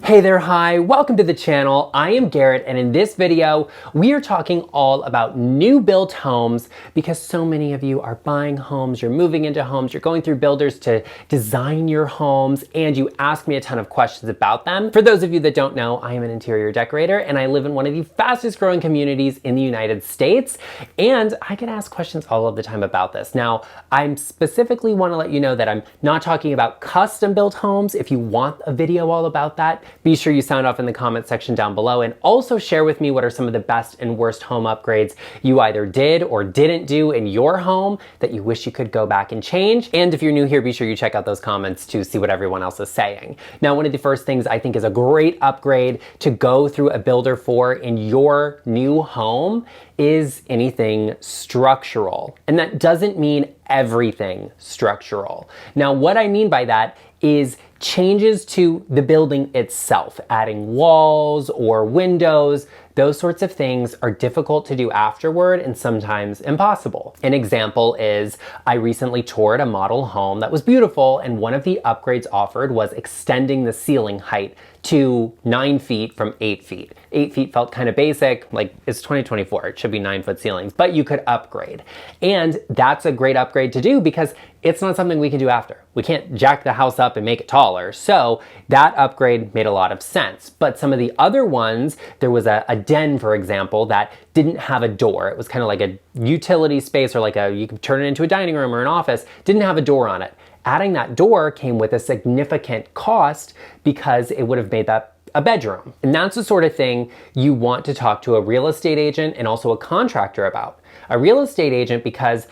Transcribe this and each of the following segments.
Hey there, hi, welcome to the channel. I am Garrett, and in this video, we are talking all about new built homes because so many of you are buying homes, you're moving into homes, you're going through builders to design your homes, and you ask me a ton of questions about them. For those of you that don't know, I am an interior decorator, and I live in one of the fastest growing communities in the United States, and I get asked questions all of the time about this. Now, I specifically want to let you know that I'm not talking about custom built homes. If you want a video all about that, be sure you sound off in the comment section down below, and also share with me what are some of the best and worst home upgrades you either did or didn't do in your home that you wish you could go back and change. And if you're new here, be sure you check out those comments to see what everyone else is saying. Now, one of the first things I think is a great upgrade to go through a builder for in your new home is anything structural. And that doesn't mean everything structural. Now, what I mean by that is changes to the building itself, adding walls or windows. Those sorts of things are difficult to do afterward and sometimes impossible. An example is I recently toured a model home that was beautiful, and one of the upgrades offered was extending the ceiling height to 9 feet from 8 feet. 8 feet felt kind of basic, like it's 2024, it should be 9-foot ceilings, but you could upgrade. And that's a great upgrade to do because it's not something we can do after. We can't jack the house up and make it taller. So that upgrade made a lot of sense. But some of the other ones, there was a den, for example, that didn't have a door. It was kind of like a utility space, or you could turn it into a dining room or an office, didn't have a door on it. Adding that door came with a significant cost because it would have made that a bedroom. And that's the sort of thing you want to talk to a real estate agent and also a contractor about. A real estate agent, because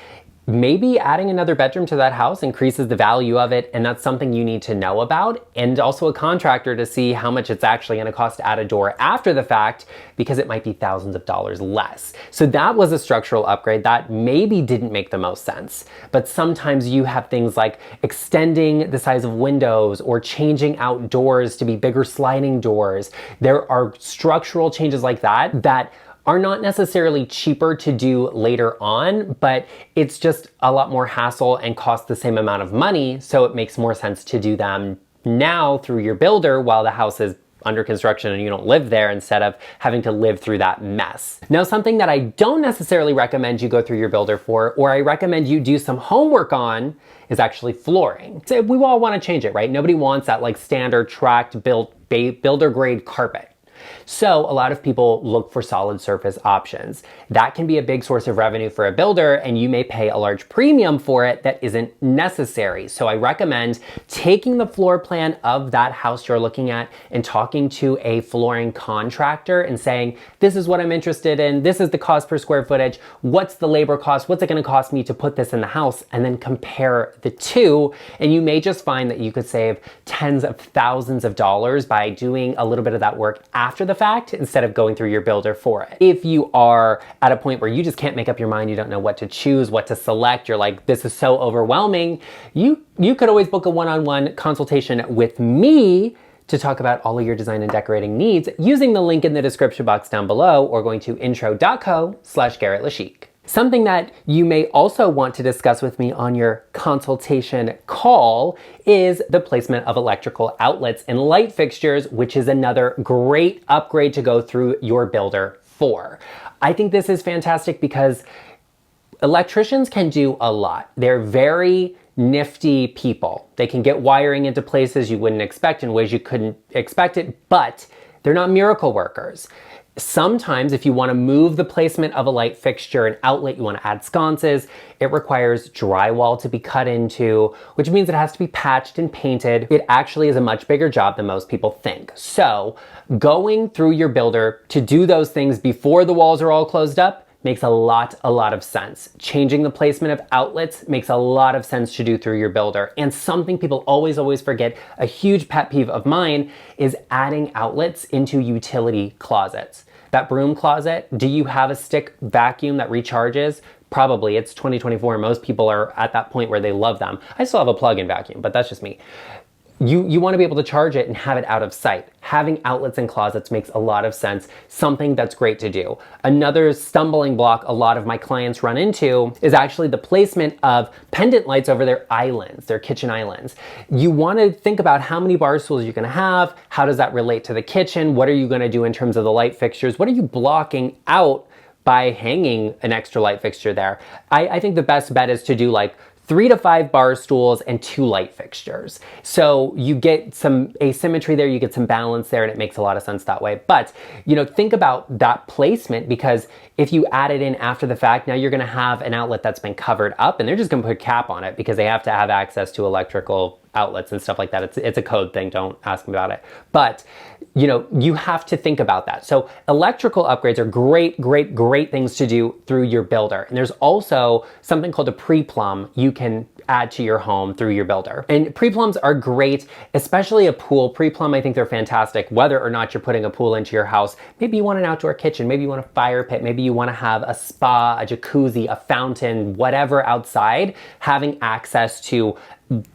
maybe adding another bedroom to that house increases the value of it, and that's something you need to know about. And also a contractor to see how much it's actually going to cost to add a door after the fact, because it might be thousands of dollars less. So that was a structural upgrade that maybe didn't make the most sense. But sometimes you have things like extending the size of windows or changing out doors to be bigger sliding doors. There are structural changes like that that are not necessarily cheaper to do later on, but it's just a lot more hassle and cost the same amount of money, so it makes more sense to do them now through your builder while the house is under construction and you don't live there, instead of having to live through that mess. Now, something that I don't necessarily recommend you go through your builder for, or I recommend you do some homework on, is actually flooring. So we all want to change it, right? Nobody wants that like standard tracked built builder grade carpet. So a lot of people look for solid surface options. That can be a big source of revenue for a builder, and you may pay a large premium for it that isn't necessary. So I recommend taking the floor plan of that house you're looking at and talking to a flooring contractor and saying, this is what I'm interested in, this is the cost per square footage, what's the labor cost, what's it going to cost me to put this in the house, and then compare the two. And you may just find that you could save tens of thousands of dollars by doing a little bit of that work after the fact instead of going through your builder for it. If you are at a point where you just can't make up your mind, you don't know what to choose, what to select, you're like, this is so overwhelming, you could always book a one-on-one consultation with me to talk about all of your design and decorating needs using the link in the description box down below, or going to intro.co/GarrettLeChic. Something that you may also want to discuss with me on your consultation call is the placement of electrical outlets and light fixtures, which is another great upgrade to go through your builder for. I think this is fantastic because electricians can do a lot. They're very nifty people. They can get wiring into places you wouldn't expect in ways you couldn't expect it, but they're not miracle workers. Sometimes if you want to move the placement of a light fixture and outlet, you want to add sconces, it requires drywall to be cut into, which means it has to be patched and painted. It actually is a much bigger job than most people think. So going through your builder to do those things before the walls are all closed up makes a lot of sense. Changing the placement of outlets makes a lot of sense to do through your builder. And something people always forget, a huge pet peeve of mine, is adding outlets into utility closets. That broom closet, do you have a stick vacuum that recharges? Probably. It's 2024. Most people are at that point where they love them. I still have a plug-in vacuum, but that's just me. you want to be able to charge it and have it out of sight. Having outlets and closets makes a lot of sense, something that's great to do. Another stumbling block a lot of my clients run into is actually the placement of pendant lights over their islands, their kitchen islands. You want to think about how many bar stools you're going to have, how does that relate to the kitchen, what are you going to do in terms of the light fixtures, what are you blocking out by hanging an extra light fixture there. I think the best bet is to do like 3 to 5 bar stools and 2 light fixtures. So you get some asymmetry there, you get some balance there, and it makes a lot of sense that way. But, you know, think about that placement, because if you add it in after the fact, now you're gonna have an outlet that's been covered up and they're just gonna put a cap on it because they have to have access to electrical outlets and stuff like that. It's a code thing, don't ask me about it. But, you know, you have to think about that. So electrical upgrades are great things to do through your builder. And there's also something called a pre-plumb you can add to your home through your builder. And pre-plumbs are great, especially a pool pre-plumb. I think they're fantastic, whether or not you're putting a pool into your house. Maybe you want an outdoor kitchen, maybe you want a fire pit, maybe you want to have a spa, a jacuzzi, a fountain, whatever outside. Having access to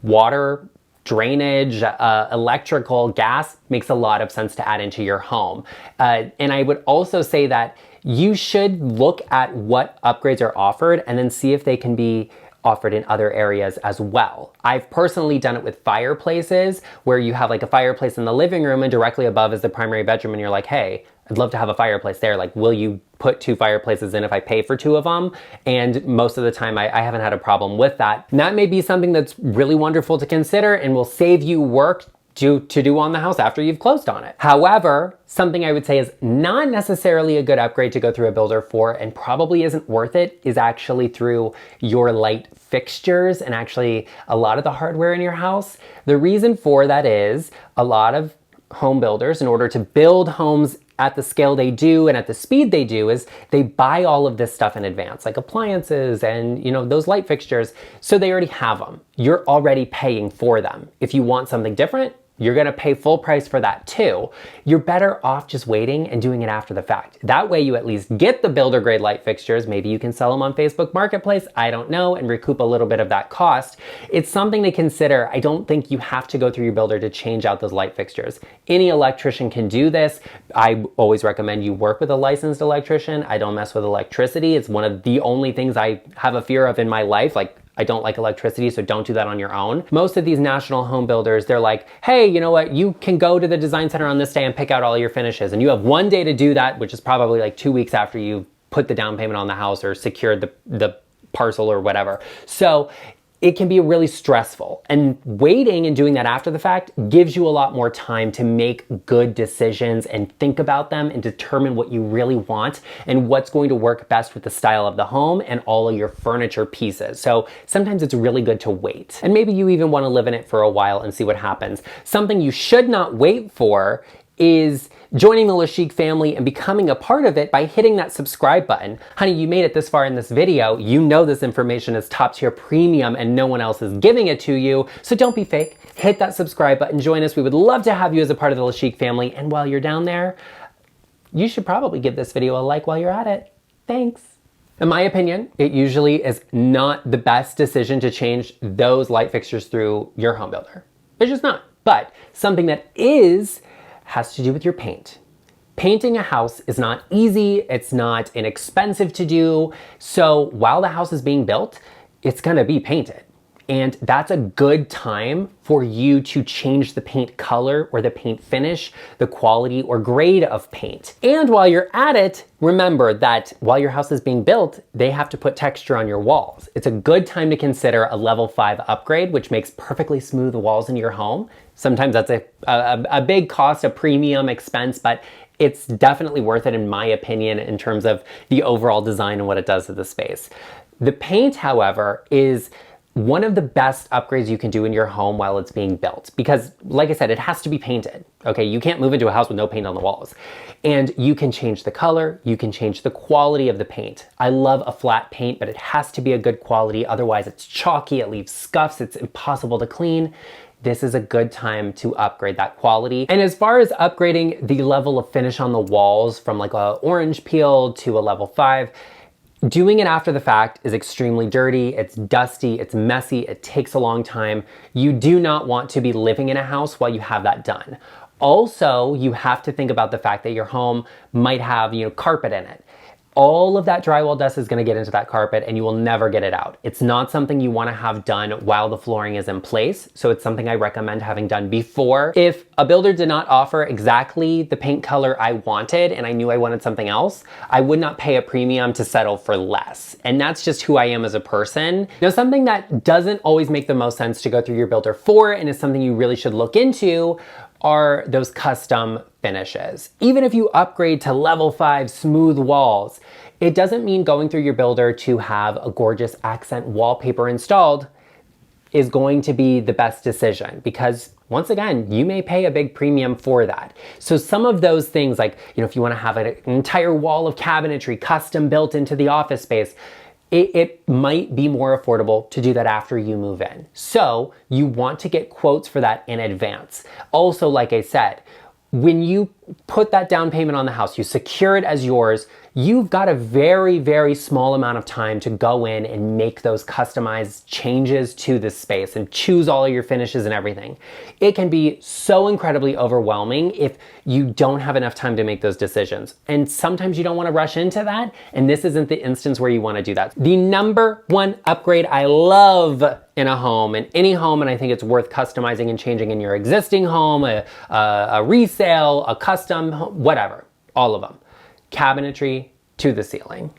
water, drainage, electrical, gas makes a lot of sense to add into your home. And I would also say that you should look at what upgrades are offered and then see if they can be offered in other areas as well. I've personally done it with fireplaces, where you have like a fireplace in the living room and directly above is the primary bedroom, and you're like, hey, I'd love to have a fireplace there. Like, will you put 2 fireplaces in if I pay for 2 of them? And most of the time I haven't had a problem with that. And that may be something that's really wonderful to consider and will save you work to do on the house after you've closed on it. However, something I would say is not necessarily a good upgrade to go through a builder for, and probably isn't worth it, is actually through your light fixtures and actually a lot of the hardware in your house. The reason for that is a lot of home builders, in order to build homes at the scale they do and at the speed they do, is they buy all of this stuff in advance, like appliances and, you know, those light fixtures. So they already have them. You're already paying for them. If you want something different, you're gonna pay full price for that too. You're better off just waiting and doing it after the fact. That way you at least get the builder grade light fixtures. Maybe you can sell them on Facebook Marketplace, I don't know, and recoup a little bit of that cost. It's something to consider. I don't think you have to go through your builder to change out those light fixtures. Any electrician can do this. I always recommend you work with a licensed electrician. I don't mess with electricity. It's one of the only things I have a fear of in my life. Like, I don't like electricity, so don't do that on your own. Most of these national home builders, they're like, hey, you know what? You can go to the design center on this day and pick out all your finishes. And you have 1 day to do that, which is probably like 2 weeks after you put the down payment on the house or secured the parcel or whatever. So it can be really stressful, and waiting and doing that after the fact gives you a lot more time to make good decisions and think about them and determine what you really want and what's going to work best with the style of the home and all of your furniture pieces. So sometimes it's really good to wait, and maybe you even want to live in it for a while and see what happens. Something you should not wait for is joining the LeChic family and becoming a part of it by hitting that subscribe button. Honey, you made it this far in this video. You know this information is top tier premium and no one else is giving it to you. So don't be fake. Hit that subscribe button, join us. We would love to have you as a part of the LeChic family. And while you're down there, you should probably give this video a like while you're at it. Thanks. In my opinion, it usually is not the best decision to change those light fixtures through your home builder. It's just not. But something that has to do with your paint. Painting a house is not easy, it's not inexpensive to do, so while the house is being built, it's gonna be painted. And that's a good time for you to change the paint color or the paint finish, the quality or grade of paint. And while you're at it, remember that while your house is being built, they have to put texture on your walls. It's a good time to consider a level 5 upgrade, which makes perfectly smooth walls in your home. Sometimes that's a big cost, a premium expense, but it's definitely worth it in my opinion in terms of the overall design and what it does to the space. The paint, however, is one of the best upgrades you can do in your home while it's being built, because like I said, it has to be painted. Okay, you can't move into a house with no paint on the walls. And you can change the color, you can change the quality of the paint. I love a flat paint, but it has to be a good quality. Otherwise it's chalky, it leaves scuffs, it's impossible to clean. This is a good time to upgrade that quality. And as far as upgrading the level of finish on the walls from like a orange peel to a level 5, Doing it after the fact is extremely dirty, it's dusty, it's messy, it takes a long time. You do not want to be living in a house while you have that done. Also, you have to think about the fact that your home might have, carpet in it. All of that drywall dust is going to get into that carpet and you will never get it out. It's not something you want to have done while the flooring is in place, so it's something I recommend having done before. If a builder did not offer exactly the paint color I wanted and I knew I wanted something else, I would not pay a premium to settle for less. And that's just who I am as a person. Now, something that doesn't always make the most sense to go through your builder for and is something you really should look into are those custom finishes. Even if you upgrade to level 5 smooth walls, it doesn't mean going through your builder to have a gorgeous accent wallpaper installed is going to be the best decision, because once again, you may pay a big premium for that. So some of those things, like, if you want to have an entire wall of cabinetry custom built into the office space, it might be more affordable to do that after you move in. So you want to get quotes for that in advance. Also, like I said, when you put that down payment on the house, you secure it as yours, you've got a very, very small amount of time to go in and make those customized changes to this space and choose all of your finishes and everything. It can be so incredibly overwhelming if you don't have enough time to make those decisions. And sometimes you don't want to rush into that, and this isn't the instance where you want to do that. The number one upgrade I love in a home, in any home, and I think it's worth customizing and changing in your existing home, a resale, a custom home, whatever, all of them. Cabinetry to the ceiling.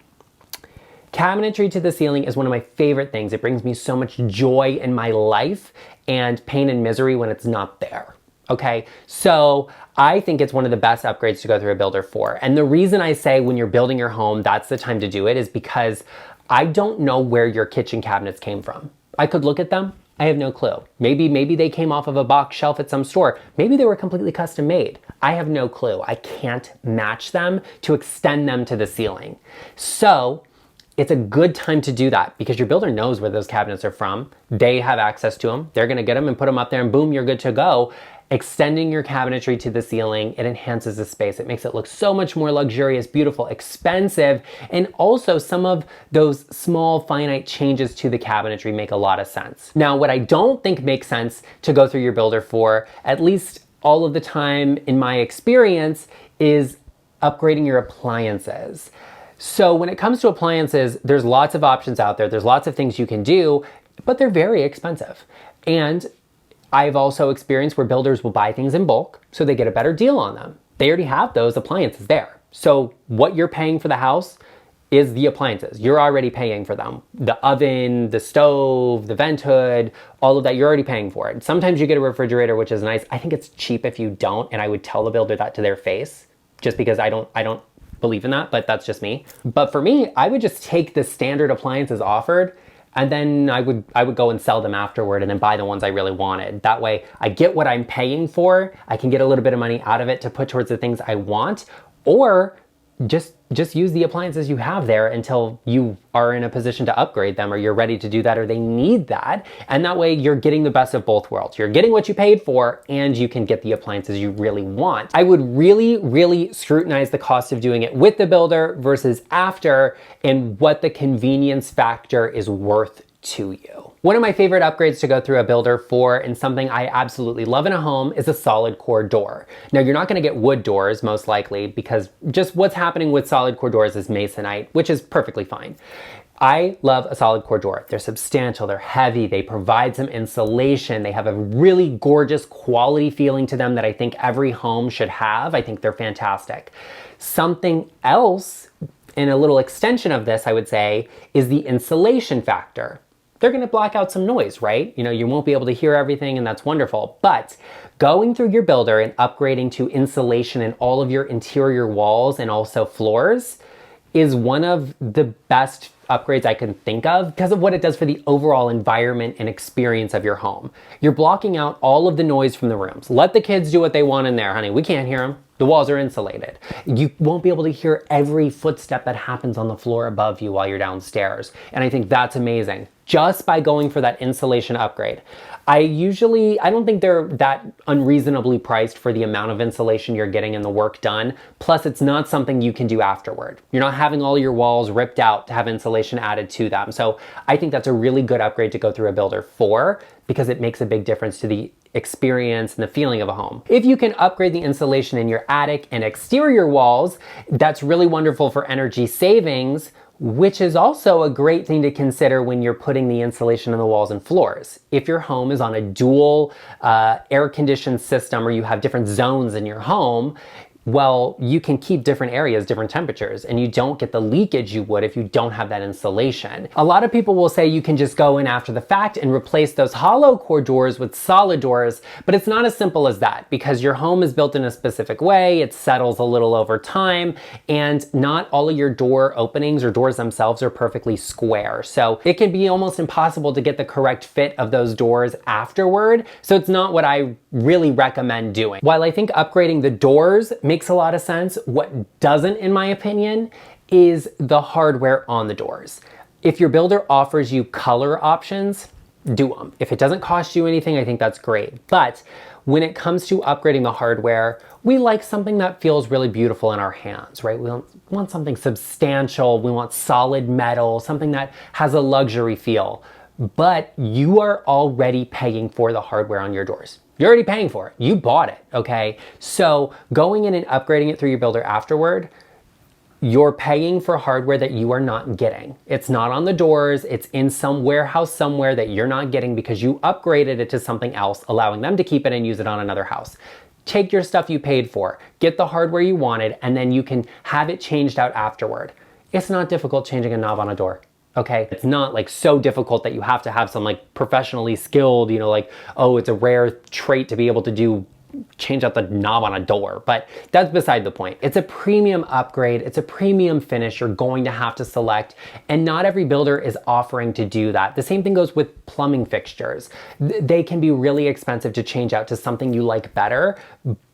Cabinetry to the ceiling is one of my favorite things. It brings me so much joy in my life and pain and misery when it's not there. Okay, so I think it's one of the best upgrades to go through a builder for. And the reason I say when you're building your home, that's the time to do it, is because I don't know where your kitchen cabinets came from. I could look at them. I have no clue. Maybe they came off of a box shelf at some store. Maybe they were completely custom made. I have no clue. I can't match them to extend them to the ceiling. So it's a good time to do that because your builder knows where those cabinets are from. They have access to them. They're gonna get them and put them up there and boom, you're good to go. Extending your cabinetry to the ceiling, it enhances the space. It makes it look so much more luxurious, beautiful, expensive, and also some of those small finite changes to the cabinetry make a lot of sense. Now, what I don't think makes sense to go through your builder for, at least all of the time in my experience, is upgrading your appliances. So when it comes to appliances, there's lots of options out there. There's lots of things you can do, but they're very expensive. And I've also experienced where builders will buy things in bulk so they get a better deal on them. They already have those appliances there. So what you're paying for the house is the appliances. You're already paying for them. The oven, the stove, the vent hood, all of that, you're already paying for it. Sometimes you get a refrigerator, which is nice. I think it's cheap if you don't, and I would tell the builder that to their face, just because I don't believe in that, but that's just me. But for me, I would just take the standard appliances offered, and then I would go and sell them afterward and then buy the ones I really wanted. That way I get what I'm paying for. I can get a little bit of money out of it to put towards the things I want, or just use the appliances you have there until you are in a position to upgrade them, or you're ready to do that, or they need that. And that way you're getting the best of both worlds. You're getting what you paid for, and you can get the appliances you really want. I would really, really scrutinize the cost of doing it with the builder versus after, and what the convenience factor is worth to you. One of my favorite upgrades to go through a builder for, and something I absolutely love in a home, is a solid core door. Now, you're not gonna get wood doors, most likely, because just what's happening with solid core doors is masonite, which is perfectly fine. I love a solid core door. They're substantial, they're heavy, they provide some insulation, they have a really gorgeous quality feeling to them that I think every home should have. I think they're fantastic. Something else, and a little extension of this, I would say, is the insulation factor. They're gonna block out some noise, right? You won't be able to hear everything, and that's wonderful. But going through your builder and upgrading to insulation in all of your interior walls and also floors is one of the best upgrades I can think of because of what it does for the overall environment and experience of your home. You're blocking out all of the noise from the rooms. Let the kids do what they want in there, honey. We can't hear them. The walls are insulated. You won't be able to hear every footstep that happens on the floor above you while you're downstairs. And I think that's amazing, just by going for that insulation upgrade. I don't think they're that unreasonably priced for the amount of insulation you're getting and the work done. Plus, it's not something you can do afterward. You're not having all your walls ripped out to have insulation added to them. So I think that's a really good upgrade to go through a builder for, because it makes a big difference to the experience and the feeling of a home. If you can upgrade the insulation in your attic and exterior walls, that's really wonderful for energy savings, which is also a great thing to consider when you're putting the insulation on the walls and floors. If your home is on a dual air-conditioned system, or you have different zones in your home, well, you can keep different areas, different temperatures, and you don't get the leakage you would if you don't have that insulation. A lot of people will say you can just go in after the fact and replace those hollow core doors with solid doors, but it's not as simple as that, because your home is built in a specific way, it settles a little over time, and not all of your door openings or doors themselves are perfectly square. So it can be almost impossible to get the correct fit of those doors afterward, so it's not what I really recommend doing. While I think upgrading the doors makes a lot of sense, what doesn't, in my opinion, is the hardware on the doors. If your builder offers you color options, do them. If it doesn't cost you anything, I think that's great. But when it comes to upgrading the hardware, we like something that feels really beautiful in our hands, right? We want something substantial, we want solid metal, something that has a luxury feel. But you are already paying for the hardware on your doors. You're already paying for it. You bought it, okay? So going in and upgrading it through your builder afterward, you're paying for hardware that you are not getting. It's not on the doors, it's in some warehouse somewhere that you're not getting because you upgraded it to something else, allowing them to keep it and use it on another house. Take your stuff you paid for, get the hardware you wanted, and then you can have it changed out afterward. It's not difficult changing a knob on a door. Okay, it's not like so difficult that you have to have some like professionally skilled, like, oh, it's a rare trait to be able to change out the knob on a door, but that's beside the point. It's a premium upgrade, it's a premium finish you're going to have to select, and not every builder is offering to do that. The same thing goes with plumbing fixtures. They can be really expensive to change out to something you like better,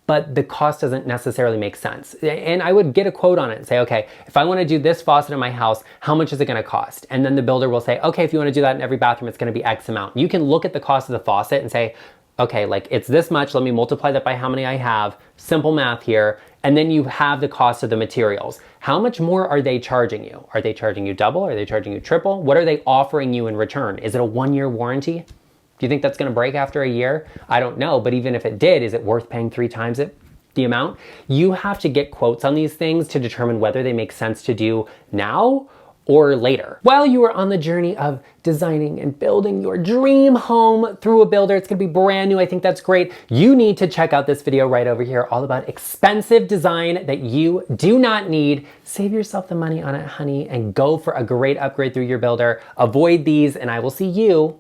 but the cost doesn't necessarily make sense. And I would get a quote on it and say, okay, if I wanna do this faucet in my house, how much is it gonna cost? And then the builder will say, okay, if you wanna do that in every bathroom, it's gonna be X amount. You can look at the cost of the faucet and say, okay, like it's this much, let me multiply that by how many I have, simple math here, and then you have the cost of the materials. How much more are they charging you? Are they charging you double? Are they charging you triple? What are they offering you in return? Is it a 1-year warranty? Do you think that's gonna break after a year? I don't know, but even if it did, is it worth paying 3 times the amount? You have to get quotes on these things to determine whether they make sense to do now or later. While you are on the journey of designing and building your dream home through a builder, it's gonna be brand new, I think that's great. You need to check out this video right over here, all about expensive design that you do not need. Save yourself the money on it, honey, and go for a great upgrade through your builder. Avoid these, and I will see you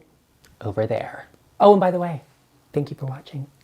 over there. Oh, and by the way, thank you for watching.